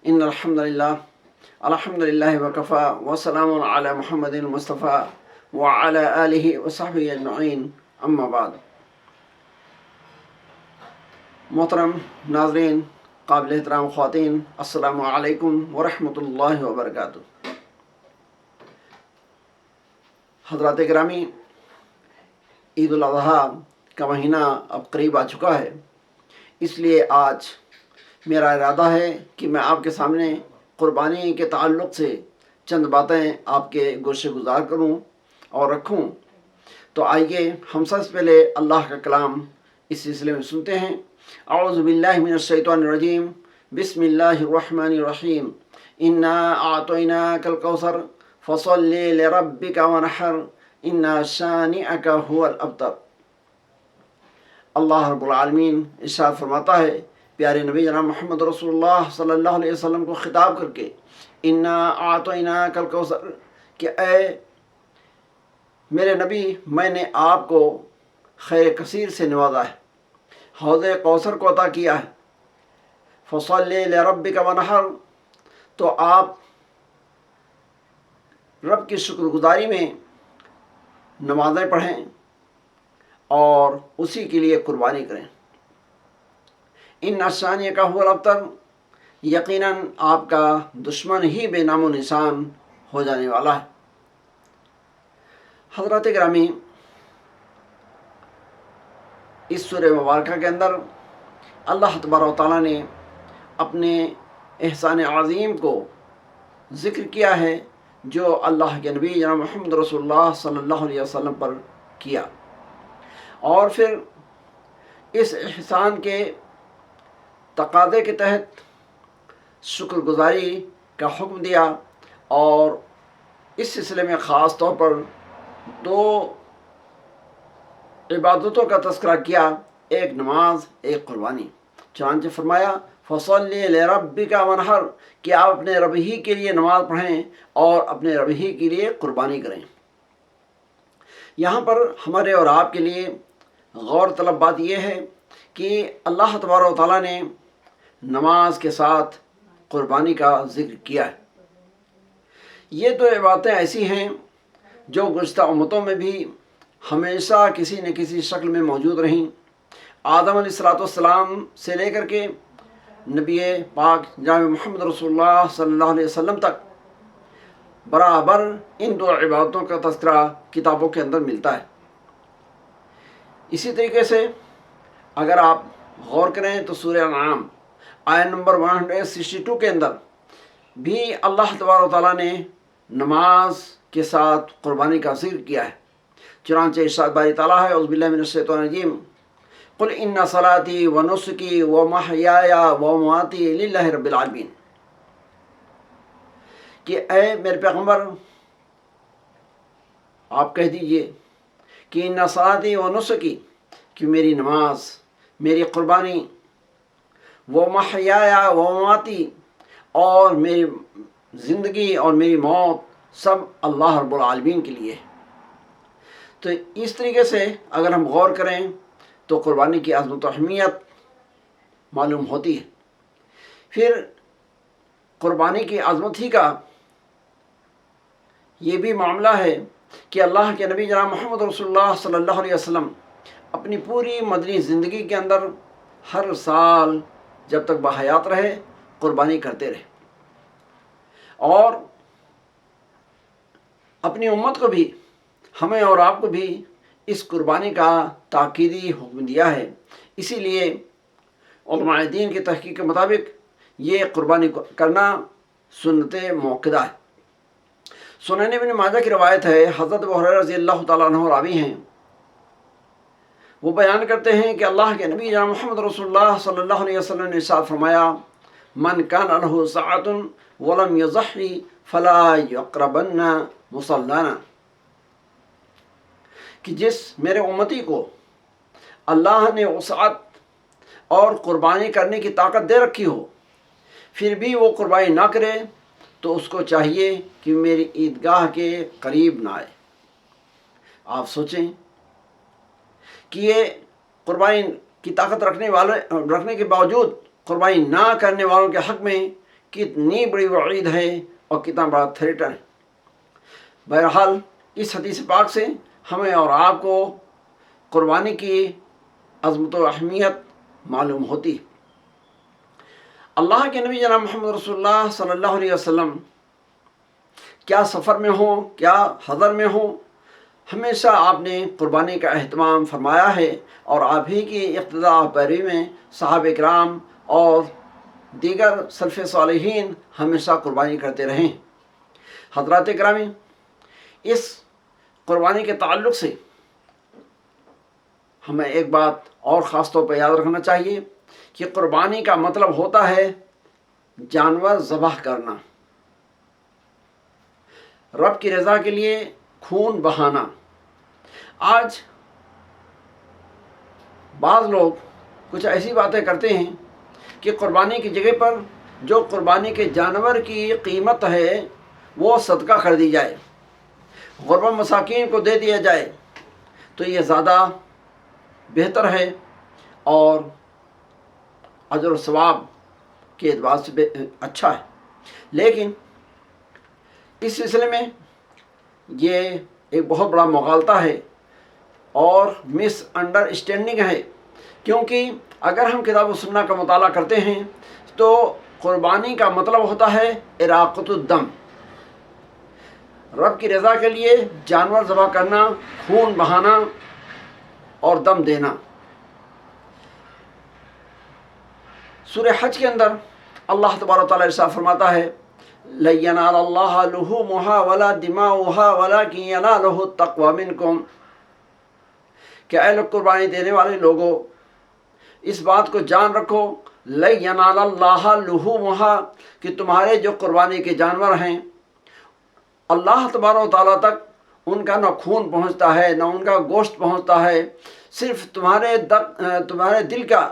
ان الحمدللہ وکفا وسلام علی محمد المصطفیٰ وعلی آلہ وصحبہ اجمعین، اما بعد۔ محترم ناظرین، قابل احترام خواتین، السلام علیکم ورحمۃ اللہ وبرکاتہ۔ حضرات گرامی، عید الاضحیٰ کا مہینہ اب قریب آ چکا ہے، اس لیے آج میرا ارادہ ہے کہ میں آپ کے سامنے قربانی کے تعلق سے چند باتیں آپ کے گوشِ گزار کروں اور رکھوں۔ تو آئیے ہم سب سے پہلے اللہ کا کلام اس سلسلے میں سنتے ہیں۔ اعوذ باللہ من الشیطان الرجیم، بسم اللہ الرحمن الرحیم۔ انا اعطیناک الکوثر فصل لربک ونحر ان شانئک هو الابتر۔ اللہ رب العالمین ارشاد فرماتا ہے پیارے نبی جناب محمد رسول اللہ صلی اللہ علیہ وسلم کو خطاب کر کے، انا اعطیناک الکوثر، کہ اے میرے نبی، میں نے آپ کو خیر کثیر سے نوازا ہے، حوض کوثر کو عطا کیا ہے۔ فصل لربک ونحر، تو آپ رب کی شکر گزاری میں نمازیں پڑھیں اور اسی کے لیے قربانی کریں۔ ان شانئک هو الابتر، یقیناً آپ کا دشمن ہی بے نام و نشان ہو جانے والا ہے۔ حضرات گرامی، اس سورہ مبارکہ کے اندر اللہ تبارک و تعالیٰ نے اپنے احسان عظیم کو ذکر کیا ہے جو اللہ کے نبی جناب محمد رسول اللہ صلی اللہ علیہ وسلم پر کیا، اور پھر اس احسان کے تقاضے کے تحت شکر گزاری کا حکم دیا، اور اس سلسلے میں خاص طور پر دو عبادتوں کا تذکرہ کیا، ایک نماز، ایک قربانی۔ چنانچہ فرمایا فصل لربک ونحر، کہ آپ اپنے رب ہی کے لیے نماز پڑھیں اور اپنے رب ہی کے لیے قربانی کریں۔ یہاں پر ہمارے اور آپ کے لیے غور طلب بات یہ ہے کہ اللہ تبارک و تعالیٰ نے نماز کے ساتھ قربانی کا ذکر کیا ہے۔ یہ دو عبادتیں ایسی ہیں جو گزشتہ امتوں میں بھی ہمیشہ کسی نہ کسی شکل میں موجود رہیں۔ آدم علیہ السلام سے لے کر کے نبی پاک جناب محمد رسول اللہ صلی اللہ علیہ وسلم تک برابر ان دو عبادتوں کا تذکرہ کتابوں کے اندر ملتا ہے۔ اسی طریقے سے اگر آپ غور کریں تو سورہ انعام آیت نمبر 162 کے اندر بھی اللہ تبارک و تعالیٰ نے نماز کے ساتھ قربانی کا ذکر کیا ہے۔ چنانچہ ارشاد باری تعالیٰ ہے، اعوذ باللہ من الشیطان الرجیم، قل ان صلاتی و نسکی و محیای و مماتی للہ رب العالمین، کہ اے میرے پیغمبر آپ کہہ دیجئے کہ ان صلاتی و نسکی، کہ میری نماز، میری قربانی، وہ محیای و مماتی، اور میری زندگی اور میری موت سب اللہ رب العالمین کے لیے ہے۔ تو اس طریقے سے اگر ہم غور کریں تو قربانی کی عظمت و اہمیت معلوم ہوتی ہے۔ پھر قربانی کی عظمت ہی کا یہ بھی معاملہ ہے کہ اللہ کے نبی جناب محمد رسول اللہ صلی اللہ علیہ وسلم اپنی پوری مدنی زندگی کے اندر ہر سال جب تک بحیات رہے قربانی کرتے رہے، اور اپنی امت کو بھی، ہمیں اور آپ کو بھی اس قربانی کا تاکیدی حکم دیا ہے۔ اسی لیے علماء دین کی تحقیق کے مطابق یہ قربانی کرنا سنت موقدہ ہے۔ سنن ابن ماجہ کی روایت ہے، حضرت ابو ہریرہ رضی اللہ تعالیٰ عنہ راوی ہیں، وہ بیان کرتے ہیں کہ اللہ کے نبی جناب محمد رسول اللہ صلی اللہ علیہ وسلم نے ارشاد فرمایا، من کان لہ سعۃ ولم یضحی فلا یقربن مصلانا، کہ جس میرے امتی کو اللہ نے وسعت اور قربانی کرنے کی طاقت دے رکھی ہو، پھر بھی وہ قربانی نہ کرے، تو اس کو چاہیے کہ میری عیدگاہ کے قریب نہ آئے۔ آپ سوچیں کہ یہ قربانی کی طاقت رکھنے کے باوجود قربانی نہ کرنے والوں کے حق میں کتنی بڑی وعید ہے اور کتنا بڑا تھریٹن ہے۔ بہرحال اس حدیث پاک سے ہمیں اور آپ کو قربانی کی عظمت و اہمیت معلوم ہوتی ہے۔ اللہ کے نبی جناب محمد رسول اللہ صلی اللہ علیہ وسلم کیا سفر میں ہوں کیا حضر میں ہوں، ہمیشہ آپ نے قربانی کا اہتمام فرمایا ہے، اور آپ ہی کی اقتداء و پیروی میں صحابہ کرام اور دیگر سلف صالحین ہمیشہ قربانی کرتے رہے ہیں۔ حضرات کرامی، اس قربانی کے تعلق سے ہمیں ایک بات اور خاص طور پہ یاد رکھنا چاہیے کہ قربانی کا مطلب ہوتا ہے جانور ذبح کرنا، رب کی رضا کے لیے خون بہانا۔ آج بعض لوگ کچھ ایسی باتیں کرتے ہیں کہ قربانی کی جگہ پر جو قربانی کے جانور کی قیمت ہے وہ صدقہ کر دی جائے، غربا مساکین کو دے دیا جائے، تو یہ زیادہ بہتر ہے اور اجر و ثواب کے اعتبار سے اچھا ہے۔ لیکن اس سلسلے میں یہ ایک بہت بڑا مغالطہ ہے اور مس انڈر اسٹینڈنگ ہے، کیونکہ اگر ہم کتاب و سنہ کا مطالعہ کرتے ہیں تو قربانی کا مطلب ہوتا ہے اراقۃ الدم، رب کی رضا کے لیے جانور ذبح کرنا، خون بہانا اور دم دینا۔ سورہ حج کے اندر اللہ تبارک و تعالیٰ ارشاد فرماتا ہے لَن يَنَالَ اللَّهَ لُحُومُهَا وَلَا دِمَاؤُهَا وَلَكِنْ يَنَالُهُ التَّقْوَىٰ مِنكُمْ، کہ اے لوگ قربانی دینے والے لوگوں، اس بات کو جان رکھو لَن يَنَالَ اللَّهَ لُحُومُهَا، کہ تمہارے جو قربانی کے جانور ہیں اللہ تبارک و تعالیٰ تک ان کا نہ خون پہنچتا ہے نہ ان کا گوشت پہنچتا ہے، صرف تمہارے دل کا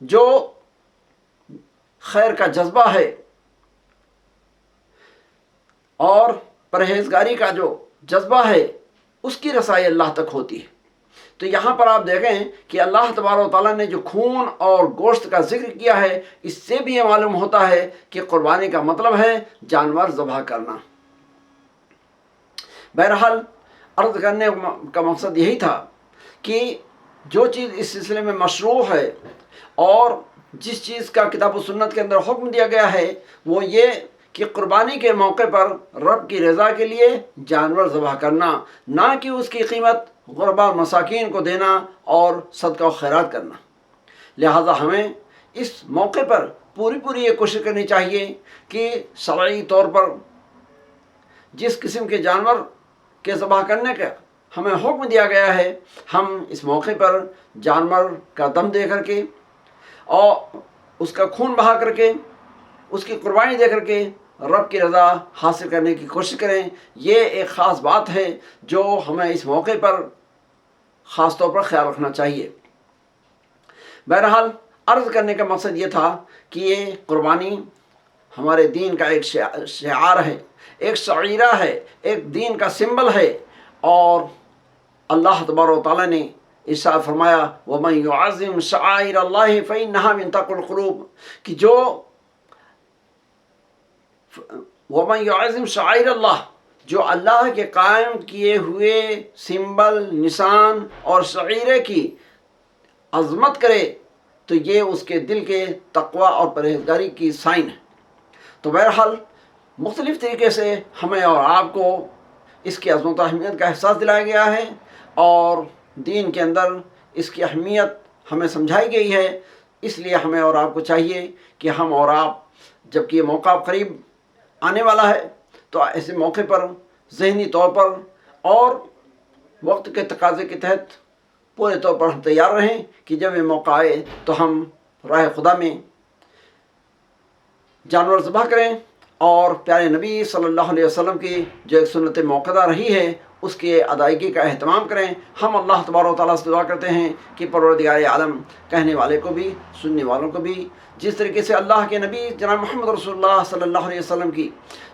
جو خیر کا جذبہ ہے اور پرہیزگاری کا جو جذبہ ہے اس کی رسائی اللہ تک ہوتی ہے۔ تو یہاں پر آپ دیکھیں کہ اللہ تبارک و تعالیٰ نے جو خون اور گوشت کا ذکر کیا ہے، اس سے بھی یہ معلوم ہوتا ہے کہ قربانی کا مطلب ہے جانور ذبح کرنا۔ بہرحال عرض کرنے کا مقصد یہی تھا کہ جو چیز اس سلسلے میں مشروع ہے اور جس چیز کا کتاب و سنت کے اندر حکم دیا گیا ہے وہ یہ کہ قربانی کے موقع پر رب کی رضا کے لیے جانور ذبح کرنا، نہ کہ اس کی قیمت غربا مساکین کو دینا اور صدقہ و خیرات کرنا۔ لہذا ہمیں اس موقع پر پوری یہ کوشش کرنی چاہیے کہ شرعی طور پر جس قسم کے جانور کے ذبح کرنے کا ہمیں حکم دیا گیا ہے، ہم اس موقع پر جانور کا دم دے کر کے اور اس کا خون بہا کر کے اس کی قربانی دے کر کے رب کی رضا حاصل کرنے کی کوشش کریں۔ یہ ایک خاص بات ہے جو ہمیں اس موقع پر خاص طور پر خیال رکھنا چاہیے۔ بہرحال عرض کرنے کا مقصد یہ تھا کہ یہ قربانی ہمارے دین کا ایک شعار ہے، ایک شعیرہ ہے، ایک دین کا سمبل ہے، اور اللہ تبارک و تعالیٰ نے ارشاد فرمایا وَمَن يُعَظِّمْ شَعَائِرَ اللَّهِ فَإِنَّهَا مِن تَقْوَى الْقُلُوبِ، کہ جو وَمَن يُعَظِّمْ شَعَائِرَ اللَّهِ، جو اللہ کے قائم کیے ہوئے سمبل، نشان اور شعیرے کی عظمت کرے تو یہ اس کے دل کے تقوی اور پرہیزگاری کی سائن ہے۔ تو بہرحال مختلف طریقے سے ہمیں اور آپ کو اس کی عظمت و اہمیت کا احساس دلایا گیا ہے، اور دین کے اندر اس کی اہمیت ہمیں سمجھائی گئی ہے۔ اس لیے ہمیں اور آپ کو چاہیے کہ ہم اور آپ جب کہ یہ موقع قریب آنے والا ہے تو ایسے موقع پر ذہنی طور پر اور وقت کے تقاضے کے تحت پورے طور پر ہم تیار رہیں کہ جب یہ موقع آئے تو ہم راہ خدا میں جانور ذبح کریں اور پیارے نبی صلی اللہ علیہ وسلم کی جو ایک سنت موقدہ رہی ہے اس کی ادائیگی کا اہتمام کریں۔ ہم اللہ تبارک و تعالیٰ سے دعا کرتے ہیں کہ پروردگار عالم کہنے والے کو بھی سننے والوں کو بھی جس طریقے سے اللہ کے نبی جناب محمد رسول اللہ صلی اللہ علیہ وسلم کی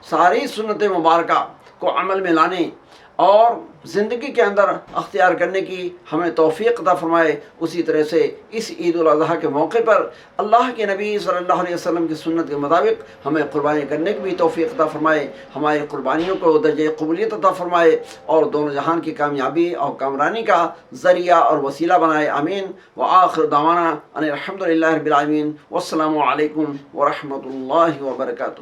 ساری سنت مبارکہ کو عمل میں لانے اور زندگی کے اندر اختیار کرنے کی ہمیں توفیق عطا فرمائے۔ اسی طرح سے اس عید الاضحیٰ کے موقع پر اللہ کے نبی صلی اللہ علیہ وسلم کی سنت کے مطابق ہمیں قربانی کرنے کی بھی توفیق عطا فرمائے، ہماری قربانیوں کو درجہ قبولیت عطا فرمائے اور دونوں جہان کی کامیابی اور کامرانی کا ذریعہ اور وسیلہ بنائے، آمین۔ وآخر دعوانا ان الحمد للہ رب العالمین، والسلام علیکم ورحمۃ اللہ وبرکاتہ۔